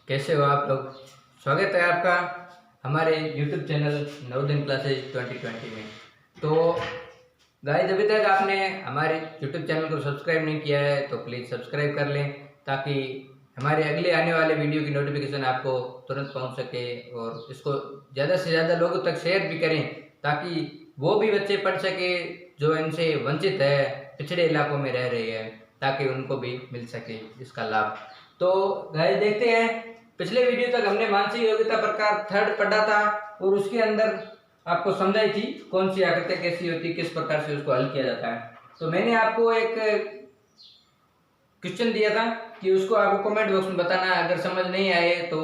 कैसे हो आप लोग। स्वागत है आपका हमारे YouTube चैनल नवोदय क्लासेज 2020 में। तो गाइस, अभी तक आपने हमारे YouTube चैनल को सब्सक्राइब नहीं किया है तो प्लीज़ सब्सक्राइब कर लें, ताकि हमारे अगले आने वाले वीडियो की नोटिफिकेशन आपको तुरंत पहुंच सके, और इसको ज़्यादा से ज़्यादा लोगों तक शेयर भी करें, ताकि वो भी बच्चे पढ़ सके जो इनसे वंचित है, पिछड़े इलाकों में रह रहे हैं, ताकि उनको भी मिल सके इसका लाभ। तो गाइस, देखते हैं। पिछले वीडियो तक हमने मानसिक योग्यता प्रकार थर्ड पढ़ा था, और उसके अंदर आपको समझाई थी कौन सी आकृतियाँ कैसी होती, किस प्रकार से उसको हल किया जाता है। तो मैंने आपको एक क्वेश्चन दिया था कि उसको आपको कमेंट बॉक्स में बताना है। अगर समझ नहीं आए तो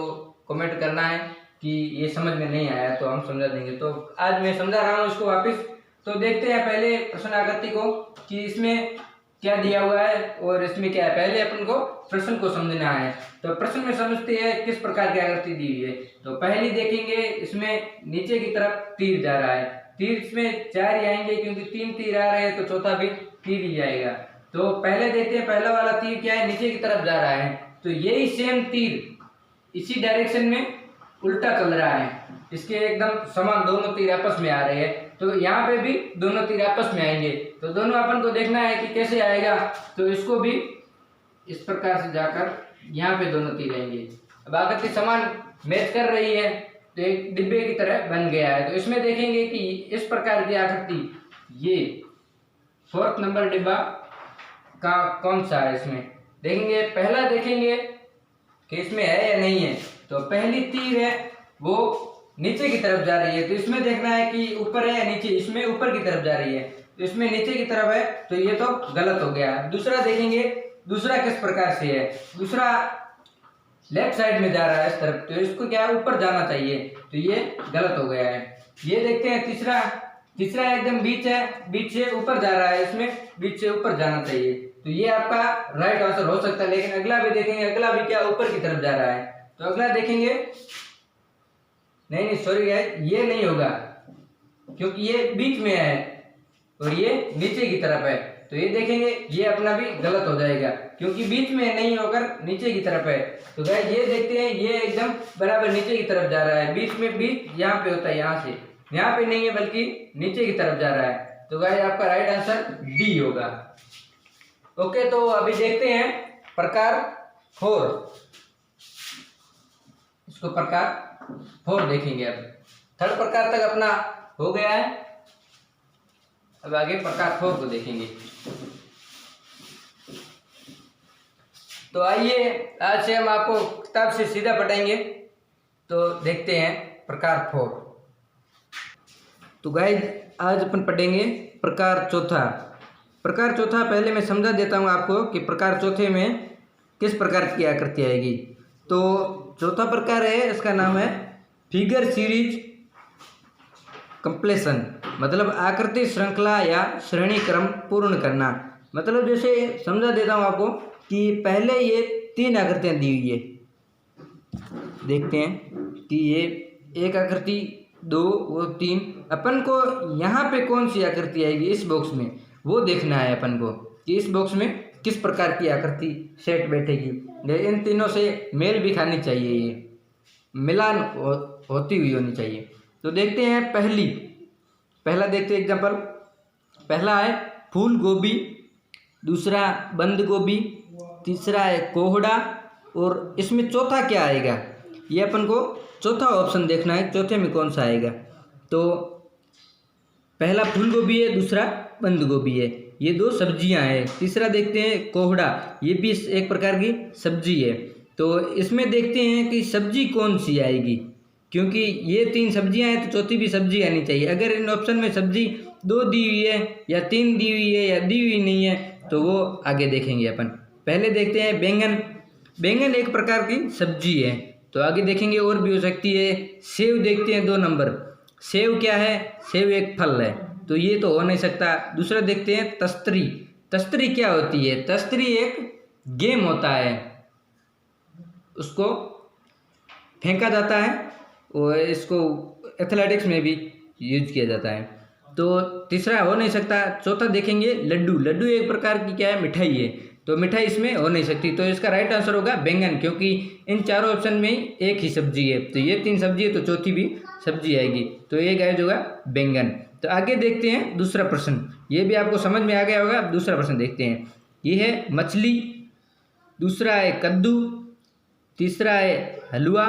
कमेंट करना है कि ये समझ में नहीं आया, तो हम समझा देंगे। तो आज मैं समझा रहा हूँ इसको वापस। तो देखते हैं पहले प्रश्न आकृति को कि इसमें क्या दिया हुआ है और इसमें क्या है। पहले अपन को प्रश्न को समझना है। तो प्रश्न में समझते हैं किस प्रकार की आकृति दी हुई है। तो पहली देखेंगे, इसमें नीचे की तरफ तीर जा रहा है। तीर इसमें 4 ही आएंगे, क्योंकि 3 तीर आ रहे हैं तो चौथा भी तीर ही जाएगा। तो पहले देखते हैं, पहला वाला तीर क्या है, नीचे की तरफ जा रहा है। तो यही सेम तीर इसी डायरेक्शन में उल्टा चल रहा है, इसके एकदम समान दोनों तीर आपस में आ रहे हैं। तो यहाँ पे भी दोनों तीर आपस में आएंगे। तो दोनों अपन को देखना है कि कैसे आएगा। तो इसको भी इस प्रकार से जाकर यहाँ पे दोनों तीर आएंगे। अब आकृति समान मैच कर रही है, तो एक डिब्बे की तरह बन गया है। तो इसमें देखेंगे कि इस प्रकार की आकृति, ये 4th नंबर डिब्बा का कौन सा है। इसमें देखेंगे, पहला देखेंगे कि इसमें है या नहीं है। तो पहली तीर है वो नीचे की तरफ जा रही है, तो इसमें देखना है कि ऊपर है या नीचे। इसमें ऊपर की तरफ जा रही है, तो इसमें नीचे की तरफ है, तो ये तो गलत हो गया। दूसरा देखेंगे, दूसरा किस प्रकार से है। दूसरा लेफ्ट साइड में जा रहा है इस तरफ, तो इसको क्या है, ऊपर जाना चाहिए, तो ये गलत हो गया है। ये देखते हैं तीसरा, तीसरा एकदम बीच है, बीच से ऊपर जा रहा है, इसमें बीच से ऊपर जाना चाहिए, तो ये आपका राइट आंसर हो सकता है। लेकिन अगला भी देखेंगे, अगला भी क्या ऊपर की तरफ जा रहा है। तो अगला देखेंगे, नहीं सॉरी गाइस, ये नहीं होगा, क्योंकि ये बीच में है और ये नीचे की तरफ है। तो ये देखेंगे, ये अपना भी गलत हो जाएगा, क्योंकि बीच में नहीं होकर नीचे की तरफ है। तो गाइस ये देखते हैं, ये एकदम बराबर नीचे की तरफ जा रहा है। बीच में बीच यहाँ पे होता है, यहाँ से यहाँ पे नहीं है, बल्कि नीचे की तरफ जा रहा है। तो गाइस आपका राइट आंसर डी होगा। ओके, तो अभी देखते हैं प्रकार 4। इसको प्रकार 4 देखेंगे। अब थर्ड प्रकार तक अपना हो गया है, अब आगे प्रकार 4 को देखेंगे। तो आइए, आज से हम आपको किताब से सीधा पढ़ेंगे। तो देखते हैं प्रकार 4। तो गाइस, आज अपन पढ़ेंगे प्रकार 4। प्रकार 4 पहले मैं समझा देता हूँ आपको कि प्रकार 4 में किस प्रकार की आकृति आएगी। तो चौथा प्रकार है, इसका नाम है फिगर सीरीज कंप्लेशन, मतलब आकृति श्रृंखला या श्रेणी क्रम पूर्ण करना। मतलब जैसे समझा देता हूँ आपको कि पहले ये 3 आकृतियाँ दी हुई है। देखते हैं कि ये एक आकृति, 2 और 3। अपन को यहाँ पे कौन सी आकृति आएगी इस बॉक्स में, वो देखना है अपन को कि इस बॉक्स में किस प्रकार की आकृति सेट बैठेगी। इन तीनों से मेल भी खानी चाहिए, ये मिलान होती हुई होनी चाहिए। तो देखते हैं पहला देखते हैं एग्जांपल। पहला है फूल गोभी, दूसरा बंद गोभी, तीसरा है कोहड़ा, और इसमें चौथा क्या आएगा, ये अपन को चौथा ऑप्शन देखना है, चौथे में कौन सा आएगा। तो पहला फूल गोभी है, दूसरा बंद गोभी है, ये 2 सब्जियां हैं। तीसरा देखते हैं कोहड़ा, ये भी एक प्रकार की सब्जी है। तो इसमें देखते हैं कि सब्जी कौन सी आएगी, क्योंकि ये 3 सब्जियां हैं तो चौथी भी सब्जी आनी चाहिए। अगर इन ऑप्शन में सब्जी 2 दी हुई है या 3 दी हुई है या दी हुई नहीं है, तो वो आगे देखेंगे अपन। पहले देखते हैं बैंगन। बैंगन एक प्रकार की सब्जी है, तो आगे देखेंगे और भी हो सकती है। सेव देखते हैं 2 नंबर। सेव क्या है, सेव एक फल है, तो ये तो हो नहीं सकता। दूसरा देखते हैं तस्तरी। तस्तरी क्या होती है, तस्तरी एक गेम होता है, उसको फेंका जाता है और इसको एथलेटिक्स में भी यूज किया जाता है। तो तीसरा हो नहीं सकता। चौथा देखेंगे लड्डू। लड्डू एक प्रकार की क्या है, मिठाई है, तो मिठाई इसमें हो नहीं सकती। तो इसका राइट आंसर होगा बैंगन, क्योंकि इन चारों ऑप्शन में एक ही सब्जी है। तो ये 3 सब्जी है तो चौथी भी सब्जी आएगी। तो ये गाइस होगा बैंगन। तो आगे देखते हैं दूसरा प्रश्न, ये भी आपको समझ में आ गया होगा। अब दूसरा प्रश्न देखते हैं। ये है मछली, दूसरा है कद्दू, तीसरा है हलवा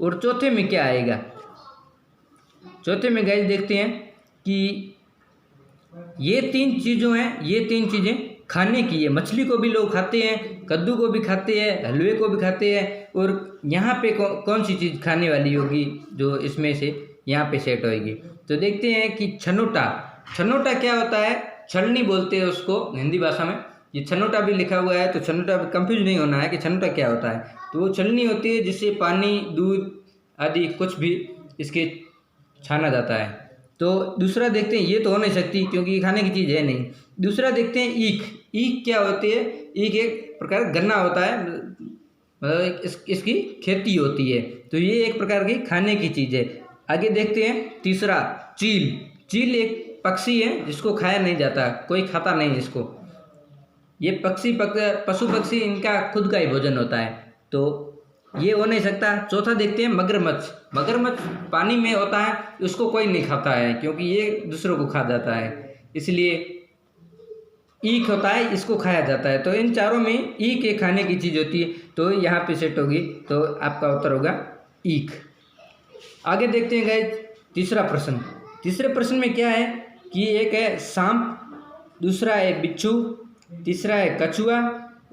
और चौथे में क्या आएगा। चौथे में गाइस देखते हैं कि ये 3 चीज़ों हैं, ये 3 चीज़ें खाने की है। मछली को भी लोग खाते हैं, कद्दू को भी खाते हैं, हलवे को भी खाते हैं, और यहाँ पे कौन सी चीज़ खाने वाली होगी जो इसमें से यहाँ पे सेट होएगी। तो देखते हैं कि छनोटा। छनोटा क्या होता है, छलनी बोलते हैं उसको हिंदी भाषा में। ये छनोटा भी लिखा हुआ है, तो छनोटा कंफ्यूज नहीं होना है कि छनोटा क्या होता है। तो वो छलनी होती है जिससे पानी, दूध आदि कुछ भी इसके छाना जाता है। तो दूसरा देखते हैं, ये तो हो नहीं सकती क्योंकि ये खाने की चीज़ है नहीं। दूसरा देखते हैं ईख। ईख क्या होती है, ईख एक प्रकार गन्ना होता है, मतलब इसकी खेती होती है। तो ये एक प्रकार की खाने की चीज़ है। आगे देखते हैं तीसरा चील। चील एक पक्षी है जिसको खाया नहीं जाता, कोई खाता नहीं इसको। ये पशु पक्षी इनका खुद का ही भोजन होता है, तो ये हो नहीं सकता। चौथा देखते हैं मगरमच्छ। मगरमच्छ पानी में होता है, उसको कोई नहीं खाता है क्योंकि ये दूसरों को खा जाता है, इसलिए ईख होता है, इसको खाया जाता है। तो इन चारों में ईख एक खाने की चीज़ होती है, तो यहाँ पे सेट होगी। तो आपका उत्तर होगा ईख। आगे देखते हैं गाइस तीसरा प्रश्न। तीसरे प्रश्न में क्या है कि एक है सांप, दूसरा है बिच्छू, तीसरा है कछुआ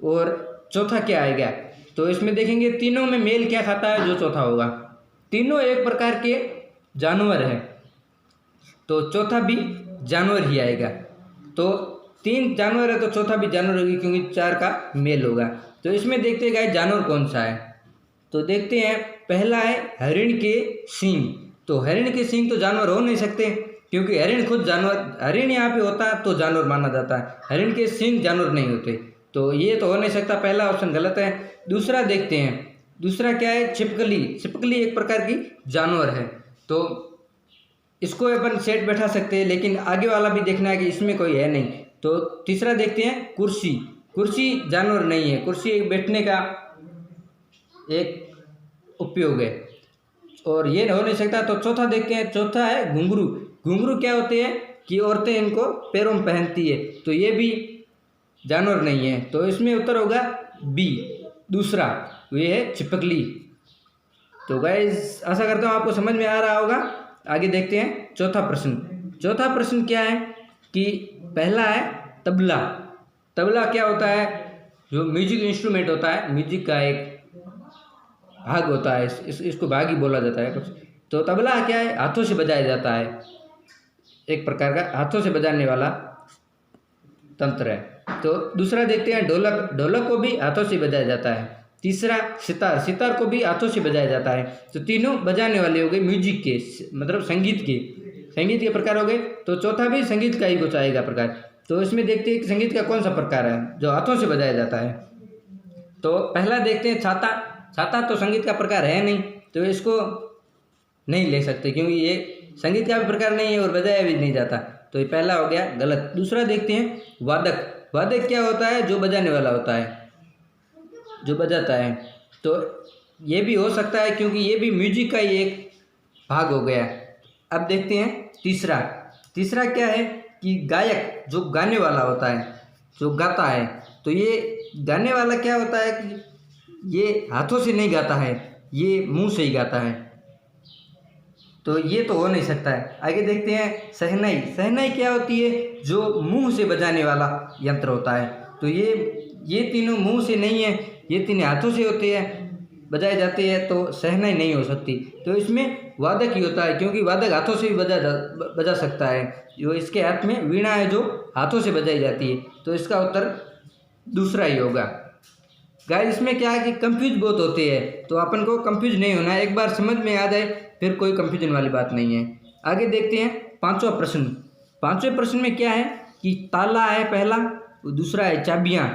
और चौथा क्या आएगा। तो इसमें देखेंगे तीनों में मेल क्या खाता है, जो चौथा होगा। तीनों एक प्रकार के जानवर हैं, तो चौथा भी जानवर ही आएगा। तो 3 जानवर है तो चौथा भी जानवर होगी, क्योंकि 4 का मेल होगा। तो इसमें देखते हैं गाइस जानवर कौन सा है। तो देखते हैं, पहला है हरिण के सींग। तो हरिण के सींग तो जानवर हो नहीं सकते, क्योंकि हरिण खुद जानवर, हरिण यहाँ पे होता तो जानवर माना जाता है, हरिण के सींग जानवर नहीं होते, तो ये तो हो नहीं सकता। पहला ऑप्शन गलत है। दूसरा देखते हैं, दूसरा क्या है छिपकली। छिपकली एक प्रकार की जानवर है, तो इसको अपन सेट बैठा सकते हैं, लेकिन आगे वाला भी देखना है कि इसमें कोई है नहीं। तो तीसरा देखते हैं कुर्सी। कुर्सी जानवर नहीं है, कुर्सी एक बैठने का एक उपयोग है और ये हो नहीं सकता। तो चौथा देखते हैं, चौथा है घुंघरू। घुंघरू क्या होते हैं कि औरतें इनको पैरों में पहनती है, तो ये भी जानवर नहीं है। तो इसमें उत्तर होगा बी दूसरा, ये है छिपकली। तो गाइस आशा करता हूँ आपको समझ में आ रहा होगा। आगे देखते हैं चौथा प्रश्न। चौथा प्रश्न क्या है कि पहला है तबला। तबला क्या होता है, जो म्यूजिक इंस्ट्रूमेंट होता है, म्यूजिक का एक भाग होता है, इसको भाग ही बोला जाता है कुछ। तो तबला क्या है, हाथों से बजाया जाता है, एक प्रकार का हाथों से बजाने वाला तंत्र है। तो दूसरा देखते हैं ढोलक। ढोलक को भी हाथों से बजाया जाता है। तीसरा सितार। सितार को भी हाथों से बजाया जाता है। तो तीनों बजाने वाले हो गए म्यूजिक के, मतलब संगीत के प्रकार हो गए। तो चौथा भी संगीत का ही कुछ आएगा प्रकार। तो इसमें देखते हैं कि संगीत का कौन सा प्रकार है जो हाथों से बजाया जाता है। तो पहला देखते हैं छाता। छाता तो संगीत का प्रकार है नहीं, तो इसको नहीं ले सकते क्योंकि ये संगीत का भी प्रकार नहीं है और बजाया भी नहीं जाता। तो ये पहला हो गया गलत। दूसरा देखते हैं वादक। वादक क्या होता है, जो बजाने वाला होता है, जो बजाता है। तो ये भी हो सकता है क्योंकि ये भी म्यूजिक का ही एक भाग हो गया। अब देखते हैं तीसरा। तीसरा क्या है कि गायक, जो गाने वाला होता है, जो गाता है। तो ये गाने वाला क्या होता है कि ये हाथों से नहीं गाता है, ये मुंह से ही गाता है, तो ये तो हो नहीं सकता है। आगे देखते हैं शहनाई। शहनाई क्या होती है, जो मुंह से बजाने वाला यंत्र होता है। तो ये तीनों मुंह से नहीं है, ये तीनों हाथों से होते हैं, बजाए जाते हैं, तो शहनाई नहीं हो सकती। तो इसमें वादक ही होता है, क्योंकि वादक हाथों से भी बजा सकता है। जो इसके हाथ में वीणा है जो हाथों से बजाई जाती है। तो इसका उत्तर दूसरा ही होगा। गाइस इसमें क्या है कि कंफ्यूज बहुत होते हैं, तो अपन को कंफ्यूज नहीं होना है, एक बार समझ में आ जाए फिर कोई कंफ्यूजन वाली बात नहीं है। आगे देखते हैं पांचवा प्रश्न। पांचवें प्रश्न में क्या है कि ताला है पहला, दूसरा है चाबियाँ।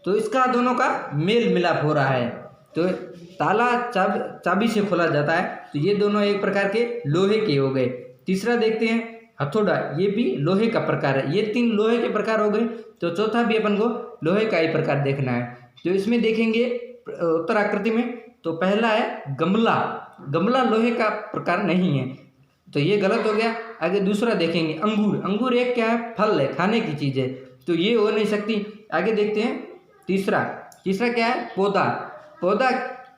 तो इसका दोनों का मेल मिलाप हो रहा है। तो ताला चाबी से खोला जाता है, तो ये दोनों एक प्रकार के लोहे के हो गए। तीसरा देखते हैं हथौड़ा ये भी लोहे का प्रकार है। ये 3 लोहे के प्रकार हो गए। तो चौथा भी अपन को लोहे का ही प्रकार देखना है। तो इसमें देखेंगे उत्तर आकृति में, तो पहला है गमला। गमला लोहे का प्रकार नहीं है, तो ये गलत हो गया। आगे दूसरा देखेंगे अंगूर। अंगूर एक क्या है, फल है, खाने की चीज़ है, तो ये हो नहीं सकती। आगे देखते हैं तीसरा क्या है, पौधा। पौधा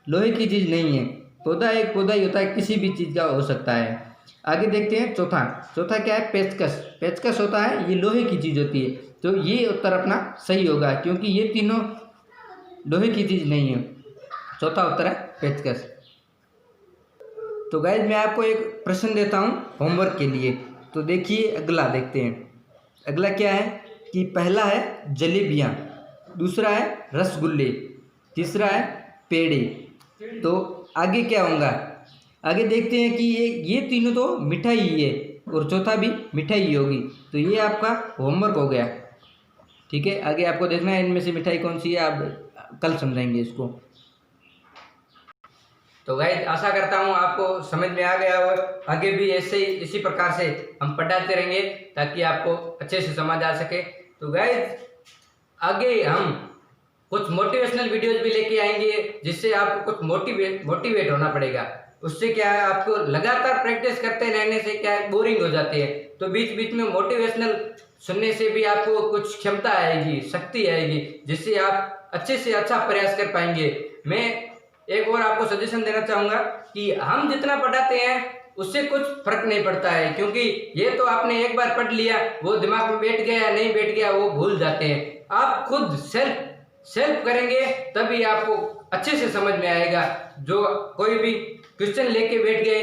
लोहे की चीज़ नहीं है, पौधा एक पौधा ही होता है, किसी भी चीज़ का हो सकता है। आगे देखते हैं चौथा क्या है, पेचकस। पेचकस होता है, ये लोहे की चीज़ होती है, तो ये उत्तर अपना सही होगा क्योंकि ये तीनों लोहे की चीज़ नहीं है। चौथा उत्तर है पेचकस। तो गाइज मैं आपको एक प्रश्न देता हूँ होमवर्क के लिए। तो देखिए अगला देखते हैं। अगला क्या है कि पहला है जलेबियाँ, दूसरा है रसगुल्ले, तीसरा है पेड़े। तो आगे क्या होगा, आगे देखते हैं कि ये तीनों तो मिठाई ही है और चौथा भी मिठाई ही होगी। तो ये आपका होमवर्क हो गया। ठीक है, आगे आपको देखना है इनमें से मिठाई कौन सी है, आप कल समझाएंगे इसको। तो गाइस आशा करता हूँ आपको समझ में आ गया और आगे भी ऐसे ही इसी प्रकार से हम पढ़ाते रहेंगे ताकि आपको अच्छे से समझ आ सके। तो गाइस आगे हम कुछ मोटिवेशनल वीडियोज भी लेके आएंगे जिससे आपको कुछ मोटिवेट होना पड़ेगा। उससे क्या है, आपको लगातार प्रैक्टिस करते रहने से क्या है, बोरिंग हो जाती है। तो बीच बीच में मोटिवेशनल सुनने से भी आपको कुछ क्षमता आएगी, शक्ति आएगी, जिससे आप अच्छे से अच्छा प्रयास कर पाएंगे। मैं एक और आपको सजेशन देना चाहूँगा कि हम जितना पढ़ाते हैं उससे कुछ फर्क नहीं पड़ता है, क्योंकि ये तो आपने एक बार पढ़ लिया, वो दिमाग में बैठ गया या नहीं बैठ गया वो भूल जाते हैं। आप खुद सेल्फ करेंगे तभी आपको अच्छे से समझ में आएगा। जो कोई भी क्वेश्चन लेके बैठ गए,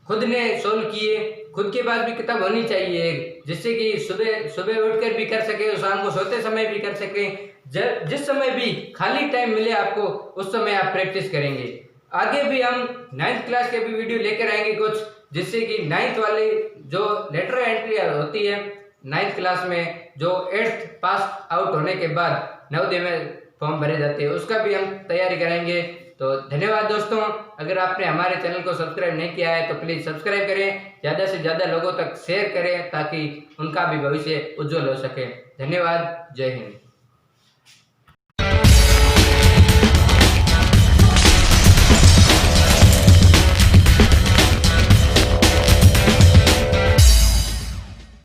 खुद ने सोल्व किए, खुद के पास भी किताब होनी चाहिए जिससे कि सुबह उठकर भी कर सके और शाम को सोते समय भी कर सके। जिस समय भी खाली टाइम मिले आपको उस समय आप प्रैक्टिस करेंगे। आगे भी हम 9th क्लास के भी वीडियो लेकर आएंगे कुछ, जिससे कि 9th वाली जो लेटर एंट्री होती है 9th क्लास में, जो 8th पास आउट होने के बाद नवोदय में फॉर्म भरे जाते हैं, उसका भी हम तैयारी कराएंगे। तो धन्यवाद दोस्तों। अगर आपने हमारे चैनल को सब्सक्राइब नहीं किया है तो प्लीज़ सब्सक्राइब करें, ज़्यादा से ज़्यादा लोगों तक शेयर करें ताकि उनका भी भविष्य उज्जवल हो सके। धन्यवाद, जय हिंद।